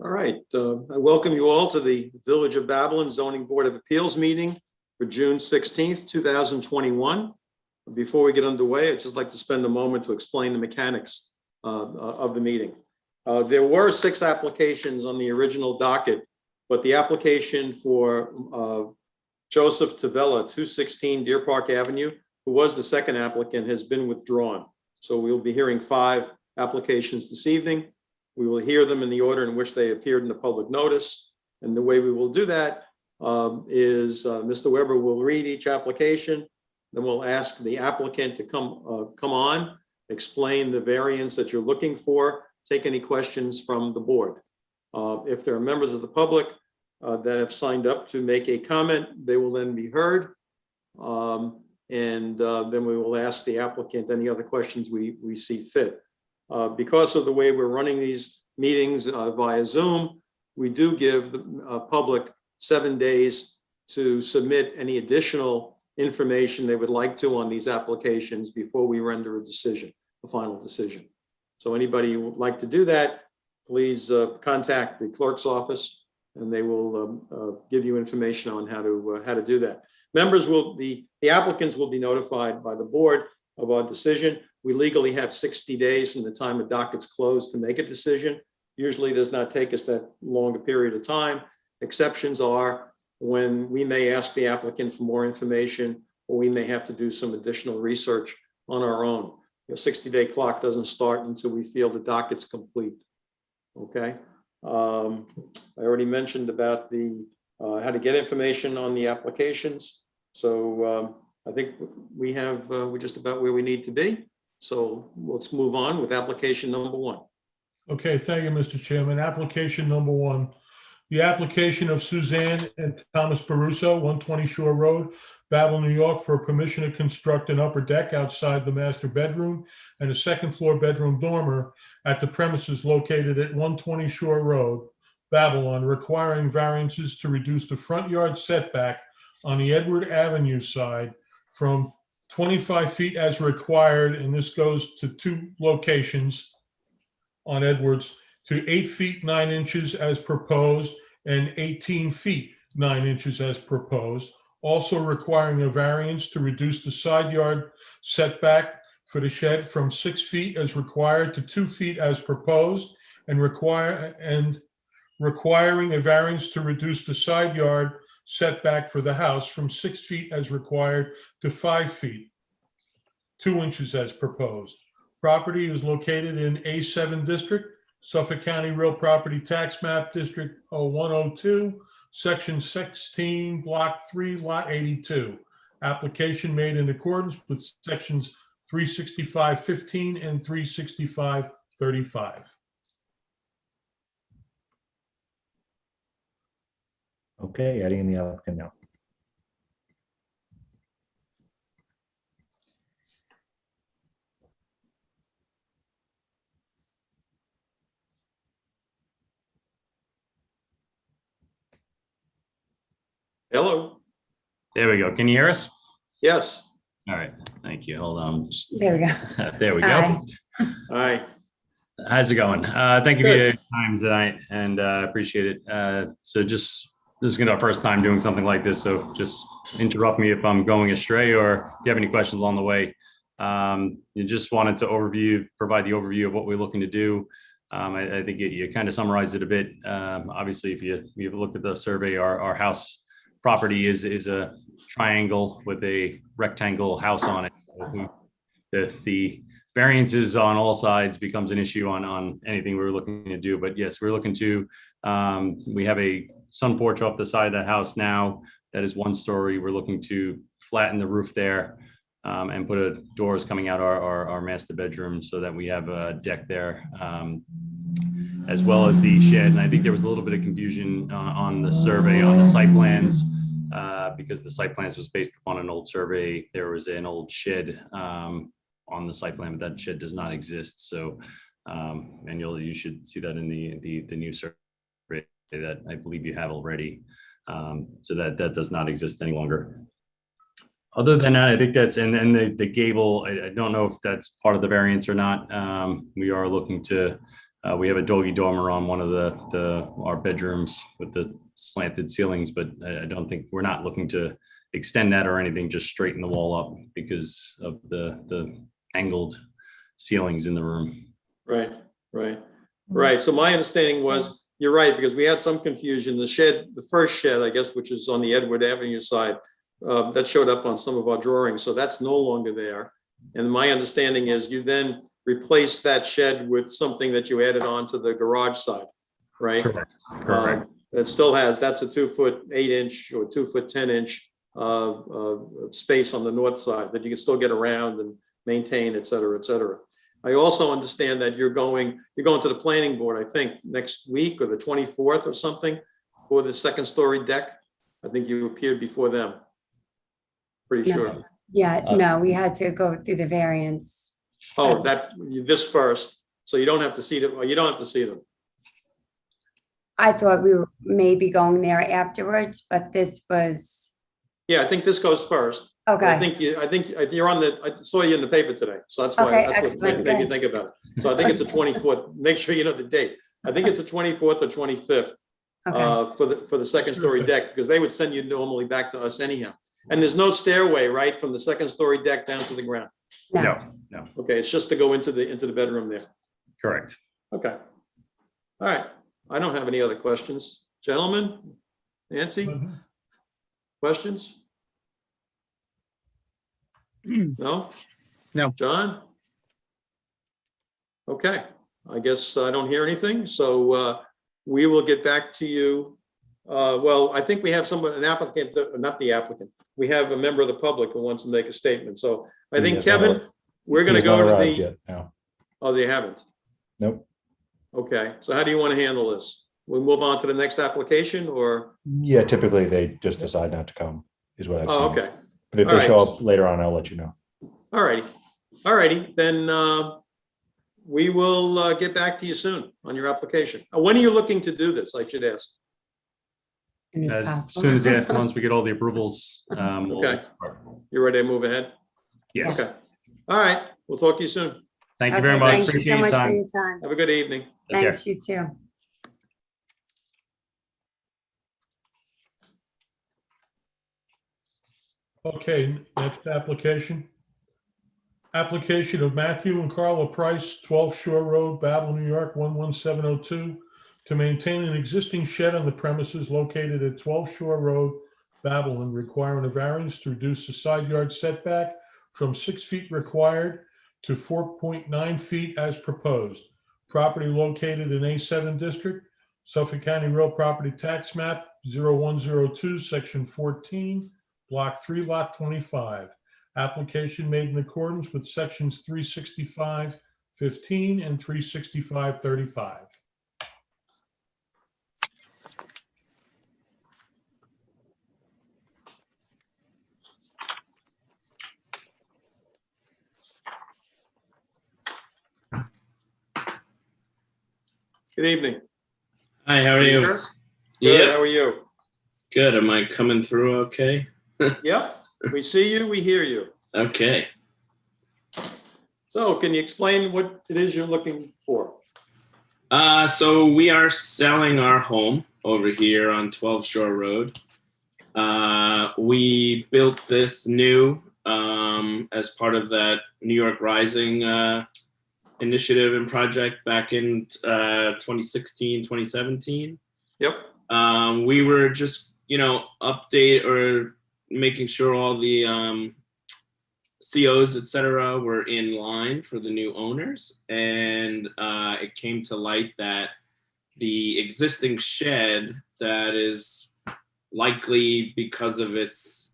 All right, I welcome you all to the Village of Babylon Zoning Board of Appeals meeting for June 16th, 2021. Before we get underway, I'd just like to spend a moment to explain the mechanics of the meeting. There were 6 applications on the original docket, but the application for Joseph Tavella, 216 Deer Park Avenue, who was the second applicant, has been withdrawn. So we'll be hearing 5 applications this evening. We will hear them in the order in which they appeared in the public notice. And the way we will do that is Mr. Weber will read each application. Then we'll ask the applicant to come on, explain the variance that you're looking for, take any questions from the board. If there are members of the public that have signed up to make a comment, they will then be heard. Then we will ask the applicant any other questions we see fit. Because of the way we're running these meetings via Zoom, we do give the public 7 days to submit any additional information they would like to on these applications before we render a decision, a final decision. So anybody who would like to do that, please contact the clerk's office and they will give you information on how to do that. Members the applicants will be notified by the board of our decision. We legally have 60 days from the time the docket's closed to make a decision. Usually it does not take us that long a period of time. Exceptions are when we may ask the applicant for more information or we may have to do some additional research on our own. The 60-day clock doesn't start until we feel the docket's complete. Okay. I already mentioned about how to get information on the applications. So I think we're just about where we need to be. So let's move on with application number 1. Okay, thank you, Mr. Chairman. Application number 1. The application of Suzanne and Thomas Peruso, 120 Shore Road, Babylon, New York, for permission to construct an upper deck outside the master bedroom and a second floor bedroom dormer at the premises located at 120 Shore Road, Babylon, requiring variances to reduce the front yard setback on the Edward Avenue side from 25 feet as required, and this goes to 2 locations on Edwards, to 8 feet 9 inches as proposed and 18 feet 9 inches as proposed, also requiring a variance to reduce the side yard setback for the shed from 6 feet as required to 2 feet as proposed, and requiring a variance to reduce the side yard setback for the house from 6 feet as required to 5 feet, 2 inches as proposed. Property is located in A7 District, Suffolk County Real Property Tax Map District 0102, Section 16, Block 3, Lot 82. Application made in accordance with Sections 365-15 and 365-35. Okay, adding in the applicant now. Hello. There we go. Can you hear us? Yes. All right. Thank you. Hold on. There we go. There we go. Hi. Hi. How's it going? Thank you for Good. your time tonight, and appreciate it. This is gonna be our first time doing something like this, so just interrupt me if I'm going astray or if you have any questions along the way. You just wanted to provide the overview of what we're looking to do. I think you kind of summarized it a bit. Obviously, if you look at the survey, our house property is a triangle with a rectangle house on it. The variances on all sides becomes an issue on anything we're looking to do. But yes, we're looking to, we have a sun porch off the side of the house now that is 1 story. We're looking to flatten the roof there and put doors coming out our master bedroom so that we have a deck there, as well as the shed. And I think there was a little bit of confusion on the survey on the site plans because the site plans was based upon an old survey. There was an old shed on the site plan, but that shed does not exist. So, and you should see that in the new survey that I believe you have already. So that does not exist any longer. Other than that, I think that's, and the gable, I don't know if that's part of the variance or not. We are looking to We have a doggy dormer on one of our bedrooms with the slanted ceilings, but I don't think, we're not looking to extend that or anything, just straighten the wall up because of the angled ceilings in the room. Right, right, right. So my understanding was, you're right, because we had some confusion. The shed, the first shed, I guess, which is on the Edward Avenue side, that showed up on some of our drawings, so that's no longer there. And my understanding is you then replaced that shed with something that you added on to the garage side, right? Correct. It still has, that's a 2'8" or 2'10" space on the north side that you can still get around and maintain, et cetera, et cetera. I also understand that you're going to the planning board, I think, next week or the 24th or something for the second story deck. I think you appeared before them. Pretty No. sure. Yeah, no, we had to go through the variance. Oh, this first, so you don't have to see them, or you don't have to see them. I thought we were maybe going there afterwards, but this was, Yeah, I think this goes first. I okay, think you're on I saw you in the paper today, so that's why, Okay, that's what excellent, made me good. think about it. So I think it's a 24th, make sure you know the date. I think it's a 24th or 25th okay. for the second story deck, because they would send you normally back to us anyhow. And there's no stairway, right, from the second story deck down to the ground. No, No, Okay, it's just to go into the bedroom there. correct. Okay. All right, I don't have any other questions. Gentlemen, Nancy, questions? No? No. John? Okay, I guess I don't hear anything, so we will get back to you. Well, I think we have an applicant, not the applicant. We have a member of the public who wants to make a statement. So I think, He has not Kevin, we're going to He has go not to arrived the, yet, no. oh, they haven't. Nope. Okay, so how do you want to handle this? We move on to the next application or? Yeah, typically they just decide not to come, is what I've seen. Oh, okay. But if All they right. show up later on, I'll let you know. All righty. All righty, then we will get back to you soon on your application. When are you looking to do this? I should ask. As soon as As possible. soon as, yeah, once we get all the approvals. Okay. You ready to move ahead? Yes. Okay. All right, we'll talk to you soon. Thank you very much. Thank you Appreciate so your much for time. your time. Have a good evening. Take care. Thanks, you too. Okay, next application. Application of Matthew and Carla Price, 12 Shore Road, Babel, New York, 11702, to maintain an existing shed on the premises located at 12 Shore Road, Babel, and requiring a variance to reduce the side yard setback from 6 feet required to 4.9 feet as proposed. Property located in A7 District, Suffolk County Real Property Tax Map 0102, Section 14, Block 3, Lot 25. Application made in accordance with sections 365-15 and 365-35. Good evening. Hi, how are you? Chris? Good, Yep, how are you? good. Am I coming through okay? Yep, we see you, we hear you. Okay. So can you explain what it is you're looking for? So we are selling our home over here on 12 Shore Road. We built this new as part of that New York Rising initiative and project back in 2016, 2017. Yep, We were just, update or making sure all the COs, et cetera, were in line for the new owners. And it came to light that the existing shed that is likely because of its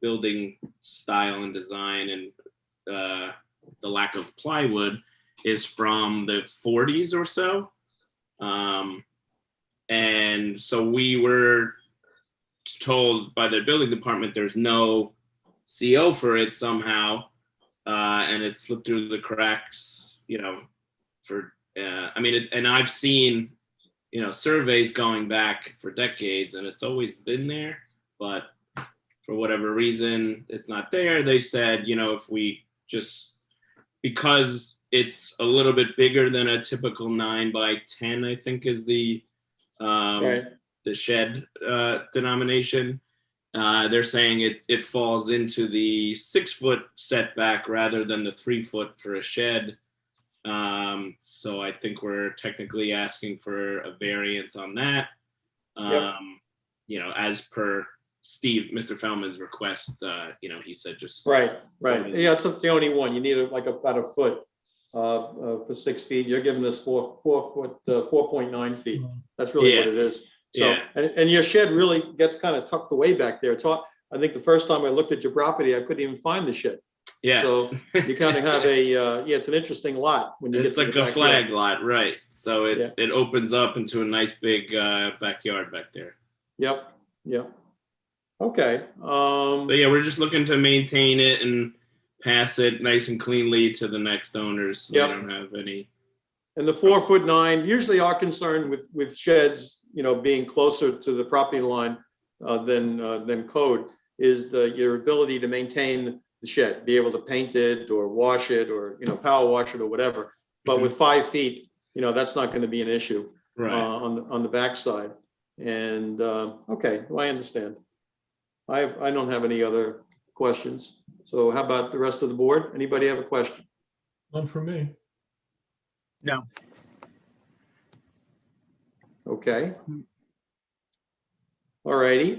building style and design and the lack of plywood is from the 40s or so. And so we were told by the building department there's no CO for it somehow, and it slipped through the cracks, and I've seen, surveys going back for decades and it's always been there, but for whatever reason, it's not there. They said, if we just, because it's a little bit bigger than a typical 9x10, I think is the Right. shed denomination. They're saying it falls into the 6-foot setback rather than the 3-foot for a shed. So I think we're technically asking for a variance on that. You know, as per Mr. Feldman's request, you know, he said just. Right. Yeah, it's the only one. You need about a foot for 6 feet. You're giving us 4.9 feet. That's really what it is. So, Yeah. and your shed really gets kind of tucked away back there. It's all, I think the first time I looked at your property, I couldn't even find the shed. Yeah. So you kind of have it's an interesting lot when you get It's to like the a flag backyard. lot, right? So it opens up into a nice big backyard back there. Yep. Okay. But yeah, we're just looking to maintain it and pass it nice and cleanly to the next owners. So Yep. we don't have any. And the 4'9", usually our concern with sheds, you know, being closer to the property line than code is your ability to maintain the shed, be able to paint it or wash it or, you know, power wash it or whatever. But with 5 feet, you know, that's not going to be an issue Right. on the backside. And okay, well, I understand. I don't have any other questions. So how about the rest of the board? Anybody have a question? None for me. No. Okay. All righty.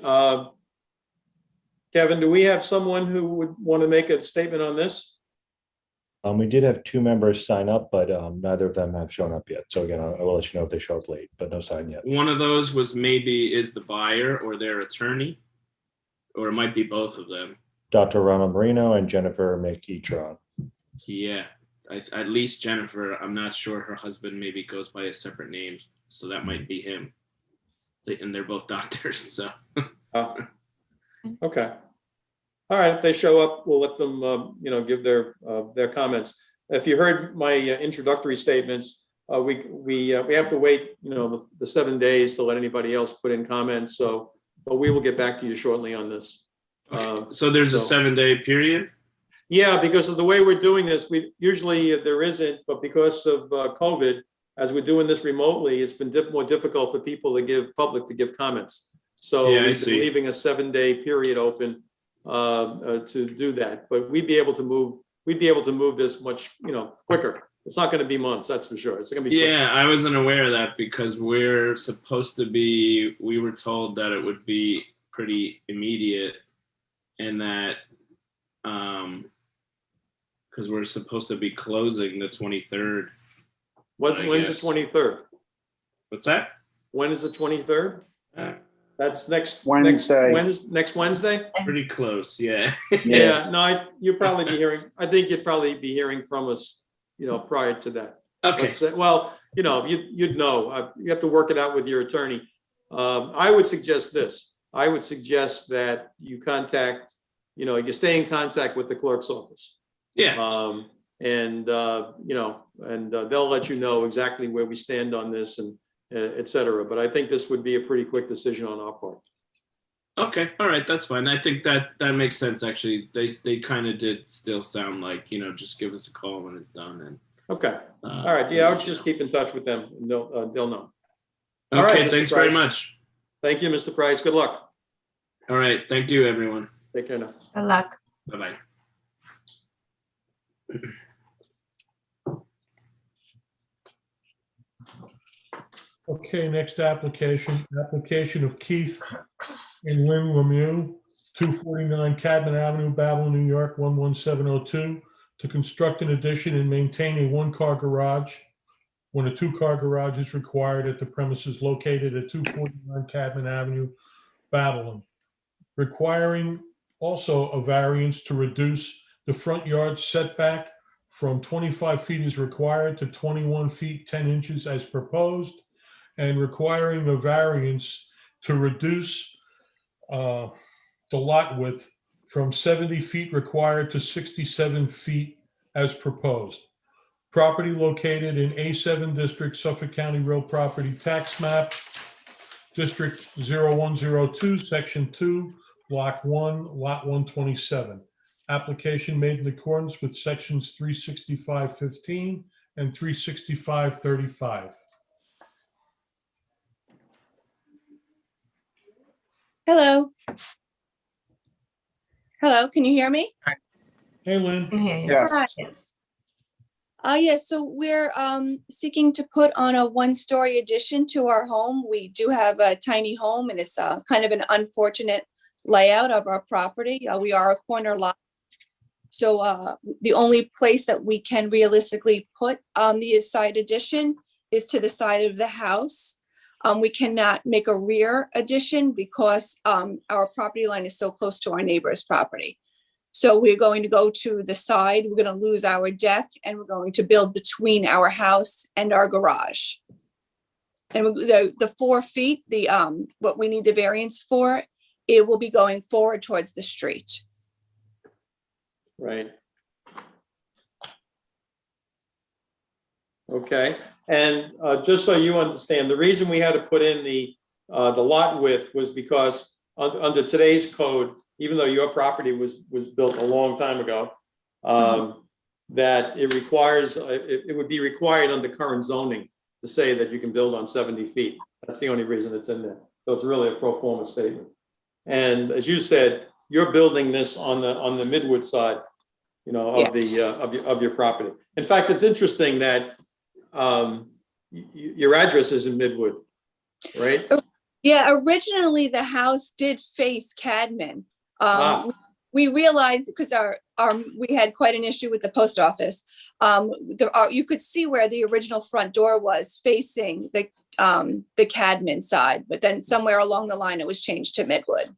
Kevin, do we have someone who would want to make a statement on this? We did have 2 members sign up, but neither of them have shown up yet. So again, I will let you know if they show up late, but no sign yet. One of those was maybe is the buyer or their attorney, or it might be both of them. Dr. Ronald Marino and Jennifer McEachron. Yeah, at least Jennifer. I'm not sure her husband maybe goes by a separate name, so that might be him. And they're both doctors, so. Okay. All right, if they show up, we'll let them, you know, give their comments. If you heard my introductory statements, we have to wait, you know, the 7 days to let anybody else put in comments. So, but we will get back to you shortly on this. Okay. So there's a 7-day period? Yeah, because of the way we're doing this, we usually there isn't, but because of COVID, as we're doing this remotely, it's been more difficult for people to give comments. So Yeah, I we've been see. leaving a 7-day period open to do that. But we'd be able to move this much, you know, quicker. It's not going to be months, that's for sure. It's going to be quicker. Yeah, I wasn't aware of that because we were told that it would be pretty immediate and that because we're supposed to be closing the 23rd. When's I the guess. 23rd? What's that? When is the 23rd? That's next Wednesday. Next Wednesday? Pretty close, yeah. Yeah, no, you'll probably be hearing, I think you'd probably be hearing from us, you know, prior to that. Okay, Let's say, well, you know, you'd know, you have to work it out with your attorney. I would suggest this. I would suggest that you contact, you know, you stay in contact with the clerk's office. yeah, You know, and they'll let you know exactly where we stand on this and et cetera. But I think this would be a pretty quick decision on our part. okay, all right, that's fine. I think that makes sense, actually. They kind of did still sound like, you know, just give us a call when it's done and. Okay, all right, yeah, I would just keep in touch with them. And they'll know. All right, Okay, Mr. thanks very Price. much. Thank you, Mr. Price. Good luck. All right, thank you, everyone. Take care now. Good luck. Bye-bye. Okay, next application of Keith and Lynn Lemieux, 249 Cadman Avenue, Babel, New York, 11702, to construct an addition and maintain a one-car garage when a two-car garage is required at the premises located at 249 Cadman Avenue, Babylon, requiring also a variance to reduce the front yard setback from 25 feet as required to 21 feet 10 inches as proposed, and requiring a variance to reduce the lot width from 70 feet required to 67 feet as proposed. Property located in A7 District, Suffolk County Real Property Tax Map, District 0102, Section 2, Block 1, Lot 127. Application made in accordance with sections 365-15 and 365-35. Hello. Hello, can you hear me? Hey, Lynn. Yeah. Hi. Yes, so we're seeking to put on a one-story addition to our home. We do have a tiny home and it's kind of an unfortunate layout of our property. We are a corner lot. So the only place that we can realistically put the side addition is to the side of the house. We cannot make a rear addition because our property line is so close to our neighbor's property. So we're going to go to the side, we're going to lose our deck, and we're going to build between our house and our garage. And the 4 feet, what we need the variance for, it will be going forward towards the street. Right. Okay, and just so you understand, the reason we had to put in the lot width was because under today's code, even though your property was built a long time ago, that it requires, it would be required under current zoning to say that you can build on 70 feet. That's the only reason it's in there. So it's really a pro forma statement. And as you said, you're building this on the Midwood side, you know, of of your property. In fact, it's interesting that your address is in Midwood, right? Yeah, originally the house did face Cadman. Ah. We realized because we had quite an issue with the post office. You could see where the original front door was facing the Cadman side, but then somewhere along the line it was changed to Midwood.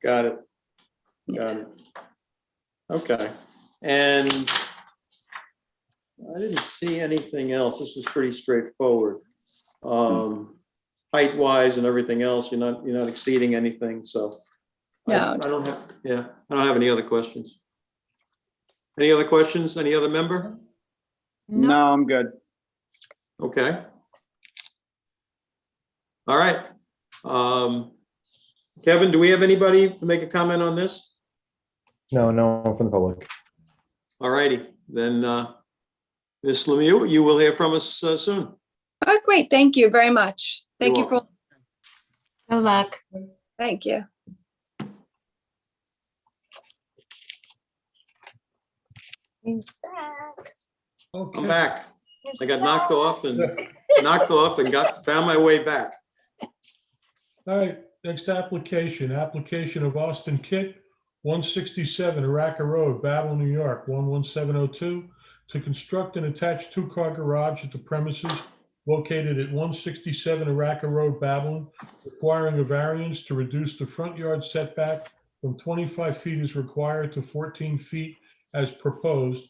Got it. Got it. Okay. And I didn't see anything else. This was pretty straightforward. Height wise and everything else, you're not exceeding anything. So No. I don't have any other questions. Any other questions? Any other member? No, I'm good. Okay. All right. Kevin, do we have anybody to make a comment on this? No one from the public. All righty, then Ms. Lemieux, you will hear from us soon. Oh, great. Thank you very much. Thank You're you for, Good luck. thank you. He's back. Okay. I'm back. He's I got back. knocked off and found my way back. All right, next application of Austin Kitt, 167 Araca Road, Babel, New York, 11702, to construct an attached two-car garage at the premises located at 167 Araca Road, Babel, requiring a variance to reduce the front yard setback from 25 feet as required to 14 feet as proposed,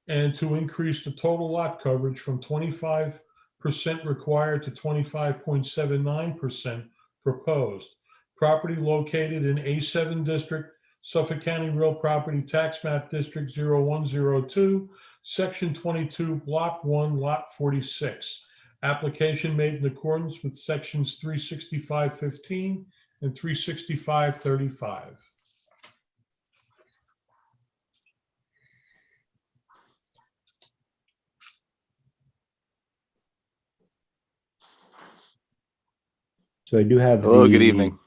and to increase the total lot coverage from 25% required to 25.79% proposed. Property located in A7 District, Suffolk County Real Property Tax Map District 0102, Section 22, Block 1, Lot 46. Application made in accordance with Sections 365-15 and 365-35. So I do have. Hello, good the evening.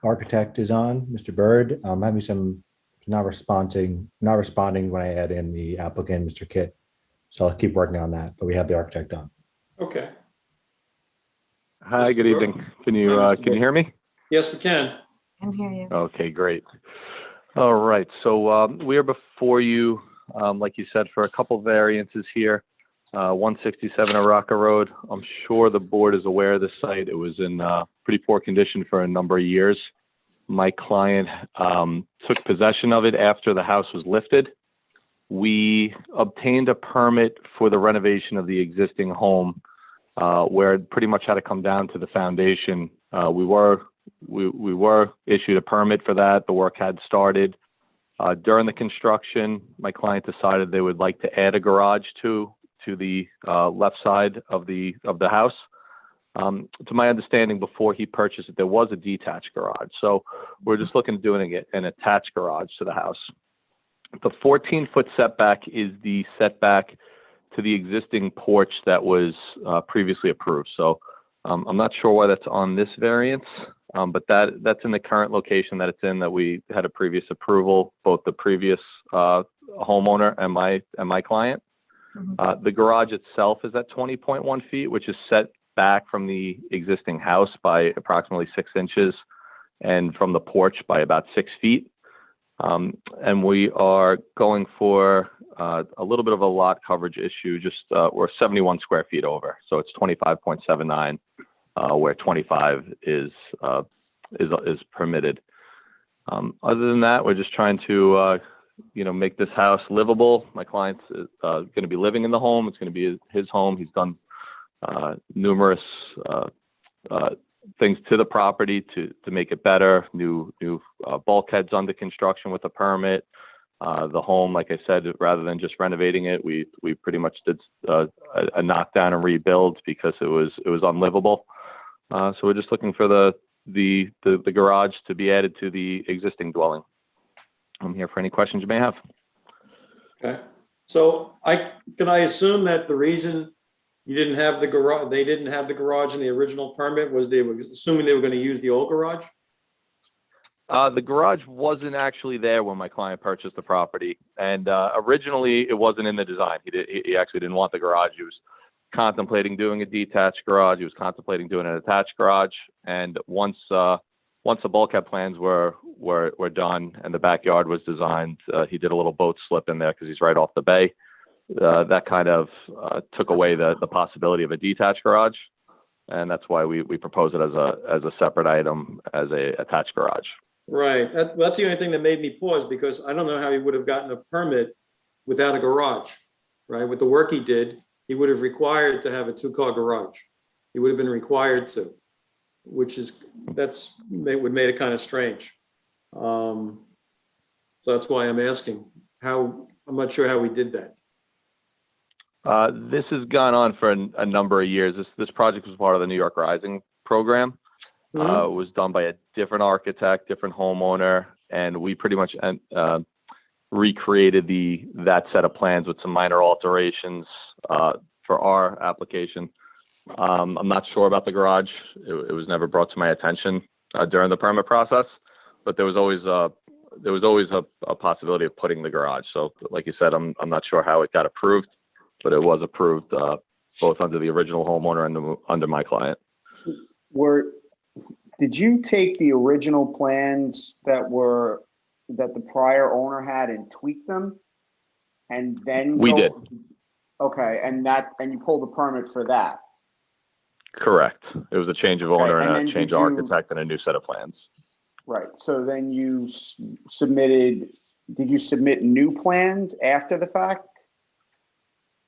Architect is on, Mr. Bird. I'm having some not responding when I add in the applicant, Mr. Kitt. So I'll keep working on that, but we have the architect on. Okay. Hi, good evening. Can you Hi, Mr. can you hear me? Yes, we can. Can hear you. Okay, great. All right, so we are before you, like you said, for a couple variances here. 167 Araca Road. I'm sure the board is aware of the site. It was in pretty poor condition for a number of years. My client took possession of it after the house was lifted. We obtained a permit for the renovation of the existing home, where it pretty much had to come down to the foundation. We were issued a permit for that. The work had started. During the construction, my client decided they would like to add a garage to the left side of the house. To my understanding, before he purchased it, there was a detached garage. So we're just looking at doing an attached garage to the house. The 14-foot setback is the setback to the existing porch that was previously approved. So I'm not sure why that's on this variance, but that's in the current location that it's in, that we had a previous approval, both the previous homeowner and my client. The garage itself is at 20.1 feet, which is set back from the existing house by approximately 6 inches and from the porch by about 6 feet. And we are going for a little bit of a lot coverage issue. Just we're 71 square feet over, so it's 25.79, where 25 is permitted. Other than that, we're just trying to make this house livable. My client's going to be living in the home. It's going to be his home. He's done numerous things to the property to make it better. New bulkheads under construction with a permit. The home, like I said, rather than just renovating it, we pretty much did a knockdown and rebuild because it was unlivable. So we're just looking for the garage to be added to the existing dwelling. I'm here for any questions you may have. Okay. So can I assume that the reason you didn't have the garage, they didn't have the garage in the original permit, was they were assuming they were going to use the old garage? The garage wasn't actually there when my client purchased the property, and originally it wasn't in the design. He actually didn't want the garage. He was contemplating doing a detached garage. He was contemplating doing an attached garage, and once the bulkhead plans were done and the backyard was designed, he did a little boat slip in there because he's right off the bay. That kind of took away the possibility of a detached garage, and that's why we propose it as a separate item as a attached garage. Right. That's the only thing that made me pause, because I don't know how he would have gotten a permit without a garage, right? With the work he did, he would have required to have a 2-car garage. He would have been required to, would made it kind of strange. So that's why I'm asking I'm not sure how we did that. This has gone on for a number of years. This project was part of the New York Rising program. It was done by a different architect, different homeowner, and we pretty much recreated that set of plans with some minor alterations for our application. I'm not sure about the garage. It was never brought to my attention during the permit process, but there was always a possibility of putting the garage. So, like you said, I'm not sure how it got approved, but it was approved both under the original homeowner and under my client. Did you take the original plans that the prior owner had and tweak them, and then we did? Okay, and you pulled the permit for that? Correct. It was a change of owner Okay, and a change of architect and a new set of plans. Right. So then you submitted. Did you submit new plans after the fact?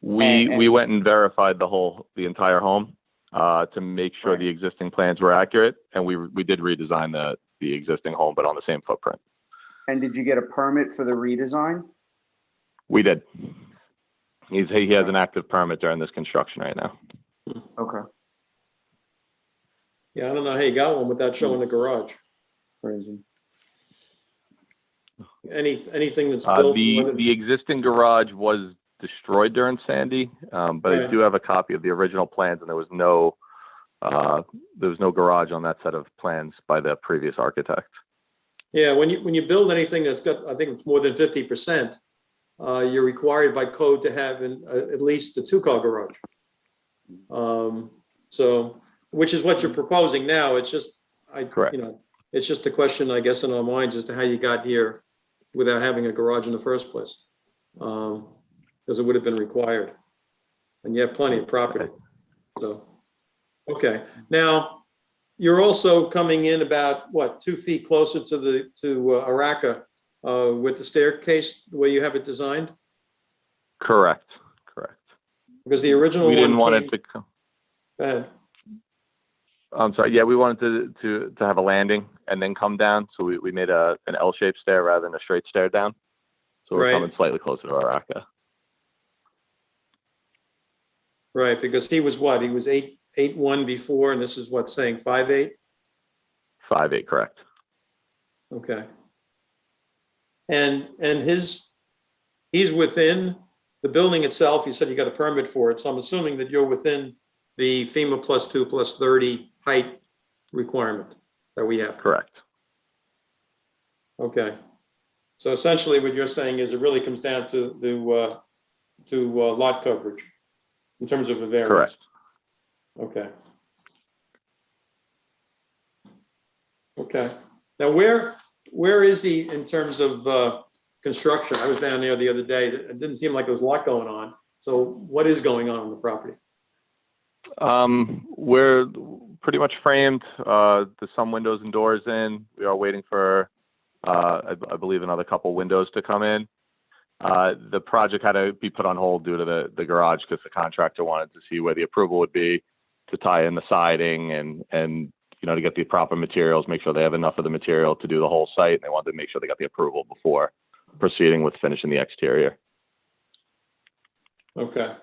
We went and verified the entire home to make sure the existing plans were accurate, and we did redesign the existing home, but on the same footprint. And did you get a permit for the redesign? We did. He has an active permit during this construction right now. Okay. Yeah, I don't know how you got one without showing the garage. Crazy. Anything that's built. The existing garage was destroyed during Sandy, but I do have a copy of the original plans, and there was no garage on that set of plans by the previous architect. Yeah, when you build anything that's got, I think it's more than 50%, you're required by code to have at least a 2-car garage. So, which is what you're proposing now. It's just, Correct. It's just a question, I guess, in our minds as to how you got here without having a garage in the first place. Because it would have been required, and you have plenty of property. So, okay. Now, you're also coming in about 2 feet closer to Araca with the staircase, the way you have it designed? Correct. Because the original we didn't one want it to come. Go ahead. I'm sorry. Yeah, we wanted to have a landing and then come down, so we made an L-shaped stair rather than a straight stair down. So we're coming slightly closer to Araca. Right, because he was what? He was 8'1" before, and this is what, saying 5'8"? 5'8", correct. Okay. And his he's within the building itself. You said you got a permit for it, so I'm assuming that you're within the FEMA +2 +30 height requirement that we have. Correct. Okay. So essentially what you're saying is it really comes down to lot coverage in terms of a variance. Correct. Okay. Okay. Now where is he in terms of construction? I was down there the other day. It didn't seem like there was a lot going on. So what is going on the property? We're pretty much framed. There's some windows and doors in. We are waiting for, I believe, another couple windows to come in. The project had to be put on hold due to the garage because the contractor wanted to see where the approval would be to tie in the siding and to get the proper materials, make sure they have enough of the material to do the whole site. And they wanted to make sure they got the approval before proceeding with finishing the exterior. Okay.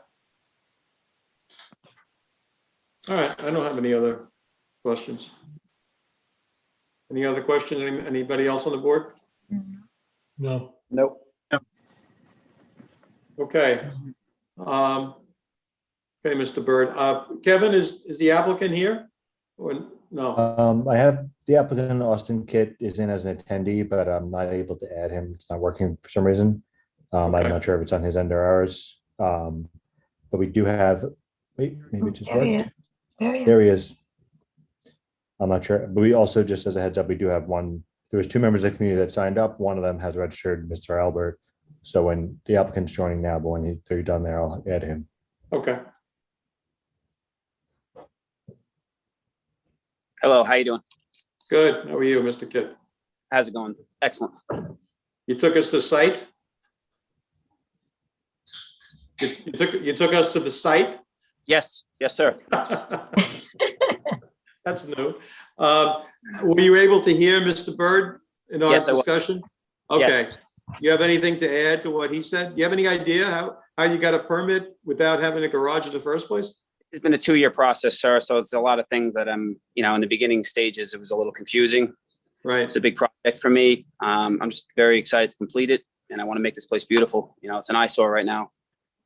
All right. I don't have any other questions. Any other question? Anybody else on the board? No. Nope. Okay. Okay, Mr. Byrd. Kevin, is the applicant here? Or no? I have the applicant, Austin Kitt, is in as an attendee, but I'm not able to add him. It's not working for some reason. Okay. I'm not sure if it's on his end or ours. But we do have, wait, maybe it just There he worked. is. There he is. There he is. I'm not sure, but we also, just as a heads up, we do have there was 2 members of the community that signed up. One of them has registered, Mr. Albert. So when the applicant's joining now, but when they're done there, I'll add him. Okay. Hello, how you doing? Good. How are you, Mr. Kitt? How's it going? Excellent. You took us to site? You took us to the site? Yes, yes, sir. That's new. Were you able to hear Mr. Byrd in our Yes, I was. discussion? Okay. Yes. You have anything to add to what he said? Do you have any idea how you got a permit without having a garage in the first place? It's been a 2-year process, sir. So it's a lot of things that I'm, in the beginning stages, it was a little confusing. Right. It's a big project for me. I'm just very excited to complete it, and I want to make this place beautiful. It's an eyesore right now,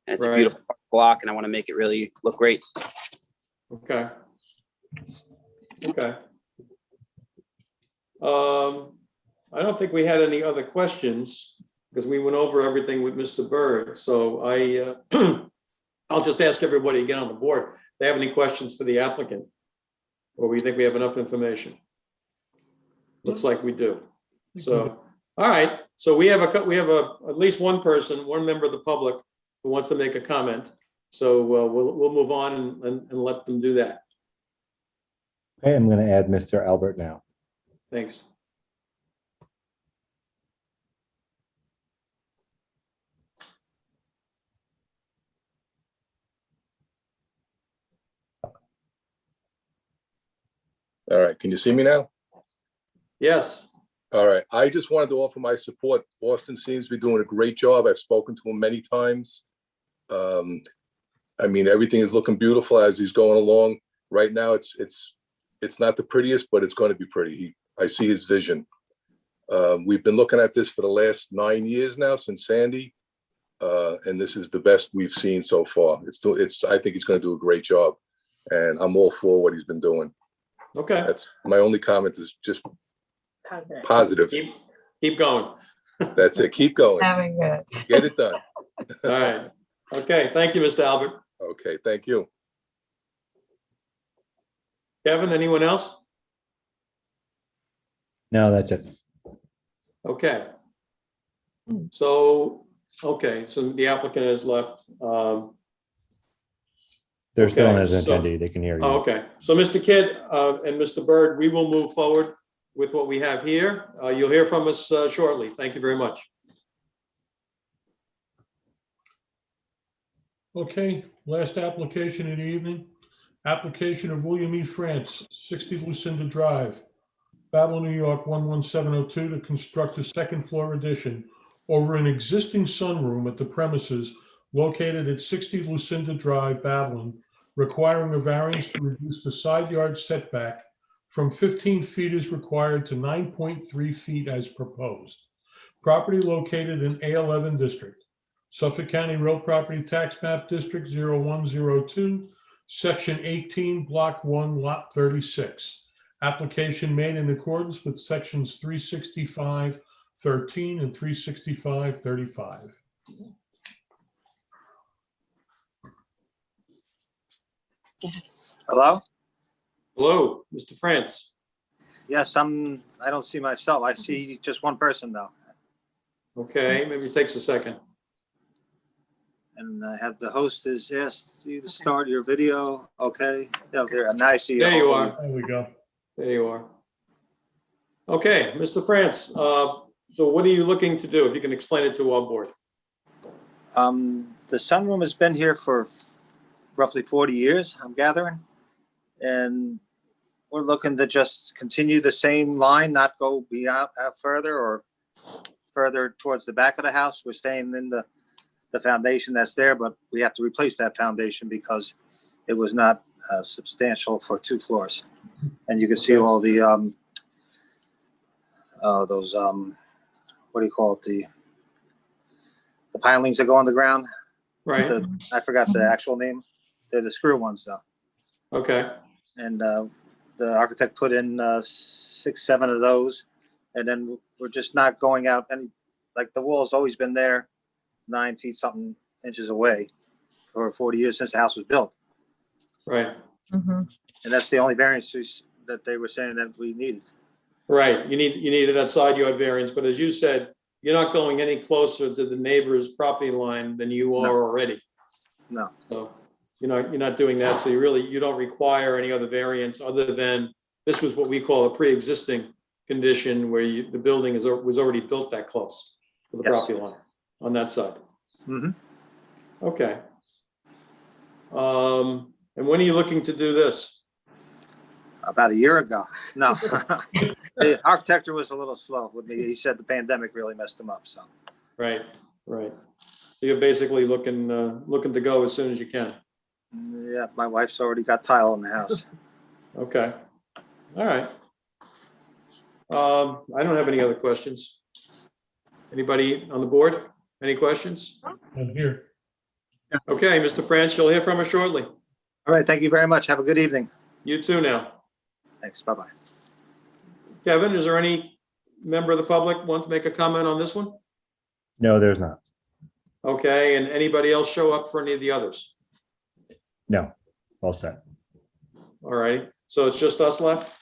and it's a Right. beautiful block, and I want to make it really look great. Okay. Okay. I don't think we had any other questions because we went over everything with Mr. Byrd. So I'll just ask everybody again on the board, if they have any questions for the applicant, or we think we have enough information. Looks like we do. So, all right. So we have at least one member of the public who wants to make a comment. So we'll move on and let them do that. Okay, I'm going to add Mr. Albert now. Thanks. All right, can you see me now? Yes. All right, I just wanted to offer my support. Austin seems to be doing a great job. I've spoken to him many times. I mean, everything is looking beautiful as he's going along. Right now, it's not the prettiest, but it's going to be pretty. I see his vision. We've been looking at this for the last 9 years now, since Sandy, and this is the best we've seen so far. I think he's going to do a great job, and I'm all for what he's been doing. Okay. That's my only comment, is just positive. Keep going. That's it. Keep going. Very good. Get it done. All right. Okay. Thank you, Mr. Albert. Okay, thank you. Kevin, anyone else? No, that's it. Okay. So the applicant has left. They're still Okay, on as an so- attendee. They can hear you. Oh, okay. So Mr. Kidd and Mr. Byrd, we will move forward with what we have here. You'll hear from us shortly. Thank you very much. Okay, last application of the evening. Application of William E. France, 60 Lucinda Drive, Babel, New York, 11702, to construct a second floor addition over an existing sunroom at the premises located at 60 Lucinda Drive, Babylon, requiring a variance to reduce the side yard setback from 15 feet as required to 9.3 feet as proposed. Property located in A11 district. Suffolk County Real Property Tax Map District 0102, Section 18, Block 1, Lot 36. Application made in accordance with Sections 365-13 and 365-35. Hello? Hello, Mr. France. Yes, I don't see myself. I see just one person though. Okay, maybe it takes a second. And I have the host has asked you to start your video. Okay. Yeah, there, now I see you. There you are. There we go. There you are. Okay, Mr. France, so what are you looking to do? If you can explain it to our board. The sunroom has been here for roughly 40 years, I'm gathering. And we're looking to just continue the same line, not go out further or further towards the back of the house. We're staying in the foundation that's there, but we have to replace that foundation because it was not substantial for 2 floors. And you can see all the those what do you call it, the pilings that go on the ground. Right, I forgot the actual name. They're the screw ones though. okay, And the architect put in 6, 7 of those, and then we're just not going out any, like the wall's always been there 9 feet something inches away for 40 years since the house was built. right, And that's the only variances that they were saying that we needed. right. You needed that side yard variance, but as you said, you're not going any closer to the neighbor's property line than you are already. No. So you're not doing that. So you don't require any other variance other than this was what we call a pre-existing condition where the building was already built that close to the Yes. property line on that side. Okay. And when are you looking to do this? About a year ago. No. The architect was a little slow with me. He said the pandemic really messed him up. So. Right, right. So you're basically looking to go as soon as you can. Yeah, my wife's already got tile in the house. Okay. All right. I don't have any other questions. Anybody on the board? Any questions? I'm here. Okay, Mr. France, you'll hear from us shortly. All right. Thank you very much. Have a good evening. You too now. Thanks. Bye-bye. Kevin, is there any member of the public want to make a comment on this one? No, there's not. Okay, and anybody else show up for any of the others? No, all set. All righty, so it's just us left?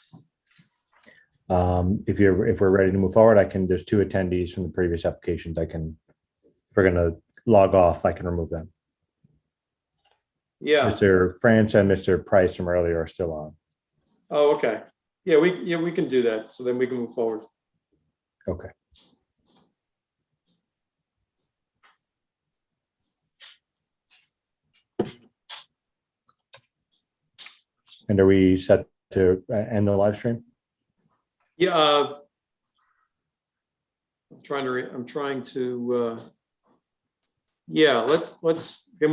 If we're ready to move forward, there's 2 attendees from the previous applications. If we're gonna log off, I can remove them. Yeah. Mr. France and Mr. Price from earlier are still on. Oh, okay. Yeah, we can do that. So then we can move forward. Okay. And are we set to end the live stream? Yeah. I'm trying to, yeah, can we